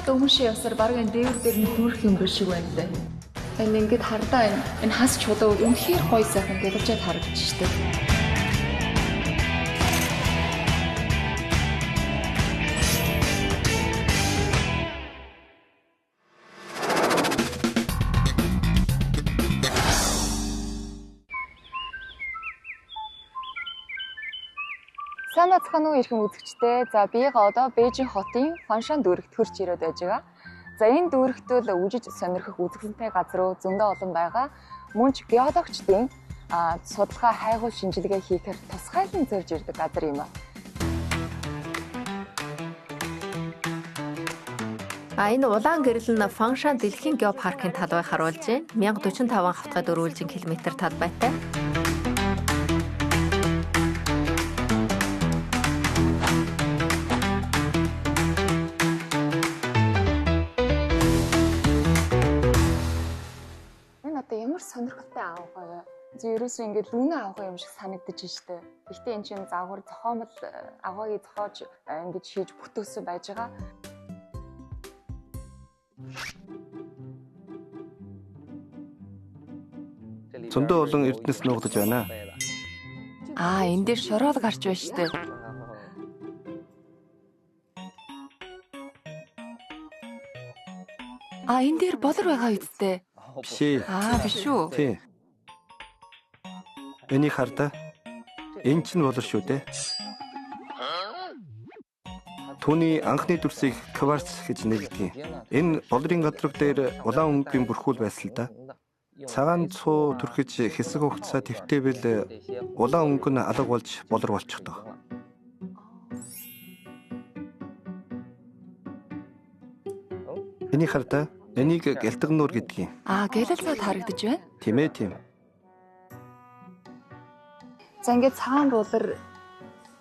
шууд өмнөшөө явсаар баруун дээвэр дээр нь дүүрэх юм биш шиг байна дээ. Энэ ингээд хардаа энэ хас чулуу үнэхээр гоё сайхан дэлгэж харагдаж штэ. Сайн бацхан уу ирхэн үзэгчдээ. За биега одоо Бээжин хотын Фаншан дүүрэгт хурж ирээд байж байгаа. За энэ дүүрэгтől үжиж сонирхох үзэгсэнтэй газар руу зөндөө олон байгаа. Мөн ч геологчдын судалгаа хайгуул шинжилгээ хийхээр тусгайлан зорж ирдэг газар юм а. Энэ улаан гэрэл нь Фаншан дэлхийн геопаркын талбайг харуулж байна. 1045 хавтгай 4 км талбайтай. Ямар сонирхолтой аавгаа вэ? Ерөөсөө ингээд лүнэ аавгаа юм шиг санагдаж штэ. Гэхдээ эн чинь загвар зохиомл аавгаыг зохиож ингэж хийж бүтээсэн байж байгаа. Зөндөө олон эрдэнэс нуугдаж байна. Энэ дээр шороол гарч байна штэ. Энэ дээр болор байгаа үсттэй. Биш ээ. Биш үү? Тий. Энийг хардаа. Энэ ч нь болор шүү дээ. Түүний анхны дүрсийг кварц гэж нэрлэдэг. Энэ болрын гадраг дээр улаан өнгөний бүрхүүл байсан л да. Цагаан цуу түрхэж хэсэг хугацаа твтэйвэл улаан өнгө нь алга болж болор болчихдог. Энийг хардаа. Энийг гэлтэг нуур гэдгийг. Гэлэлцүүд харагдаж байна. Тийм ээ, тийм. За ингээд цагаан болор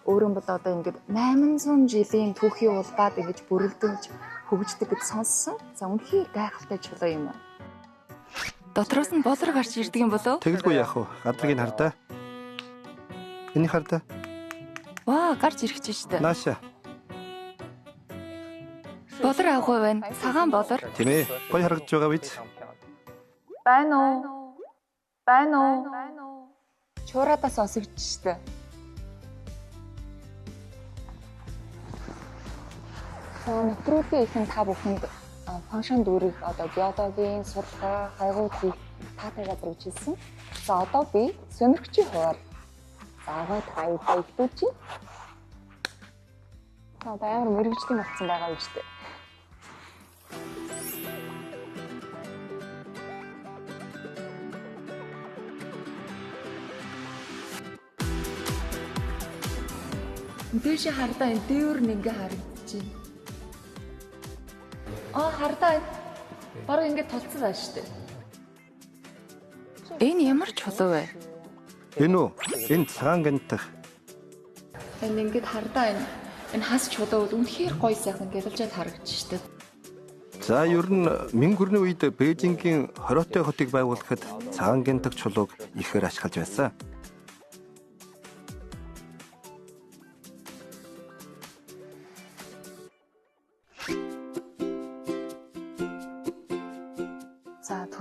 өөрөн бол одоо ингээд 800 жилийн түүхийн улбаад ингэж бүрэлдэж хөгждөг гэж сонссон. За үнэхээр гайхалтай чулуу юм аа. Дотроос нь болор гарч ирдэг юм болов? Тэгэлгүй яах вэ? Гадрыг нь хардаа. Энийг хардаа. Гарч ирэх чинь шүү дээ. Нааша. Болор авах байна. Цагаан болор. Тийм ээ. Гоё харагдаж байгаа биз? Байна уу? Байна уу? Чуурадаас осогдож штэ. Нэвтрүүлгийн ихэн та бүхэнд Фаншан дүүрэг одоо геологийн судалгаа, хайгуул хийх таатай газар гэж хэлсэн. За одоо би сонирхчийн хуваар аваад хайгаа итүүч. Одоо амар мөрөгчтэй болсон байгаа юм штэ. Дээш хардаа энэ дээвэр нэг ингээ харагдаж байна. Хардаа баруун ингээ толцсон байна шүү дээ. Энэ ямар чулуу вэ? Энэ үү? Энэ цагаан гэнтэх. Энэ ингээ хардаа энэ хас чулуу бол үнэхээр гоё сайхан гэлэлжээд харагдаж шүү дээ. За ер нь мэн гүрний үед Бээжингийн хороотой хотыг байгуулахад цагаан гэнтэх чулууг ихээр ашиглаж байсан.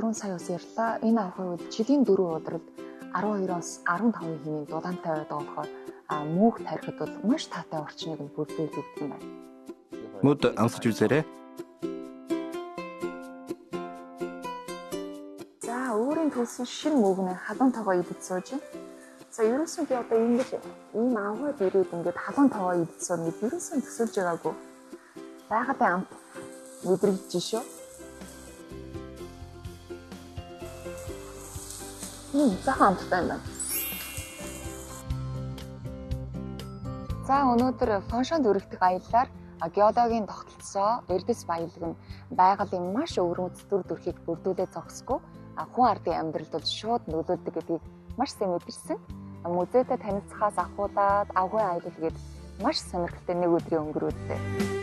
Түрүүн сая ус ярьлаа. Энэ авахын үед жилийн 4 өдрөд 12-оос 15 хэмээн дулаантай байдаг болохоор мөнх тарихад бол маш таатай орчныг нь бүрдүүлж өгдөг юм байна. Мөд амсаж үзээрэй. За өөрийн төлсөн шин мөгнө халуун тогоо идэж сууж байна. За ерөөсөө би одоо ингэж ийм аваад ирээд ингээд халуун тогоо идэж сууна гэж ерөөсөө төсөлж байгаагүй. Байгаад амт мэдрэгдэж шүү. Захан амттай байна. За өнөөдөр Фаншан дүүрэгт аяллаар геологийн тогтолцоо, эрдэс баялаг нь байгалийн маш өвөрмөц төр төрхийг бүрдүүлээ зогсгүй хүн ардын амьдралд бол шууд нөлөөлдөг гэдгийг маш сайн мэдэрсэн. Музейтэй танилцахаас ахуулаад авгын аялал гээд маш сонирхолтой нэг өдрийн өнгөрөөдөө.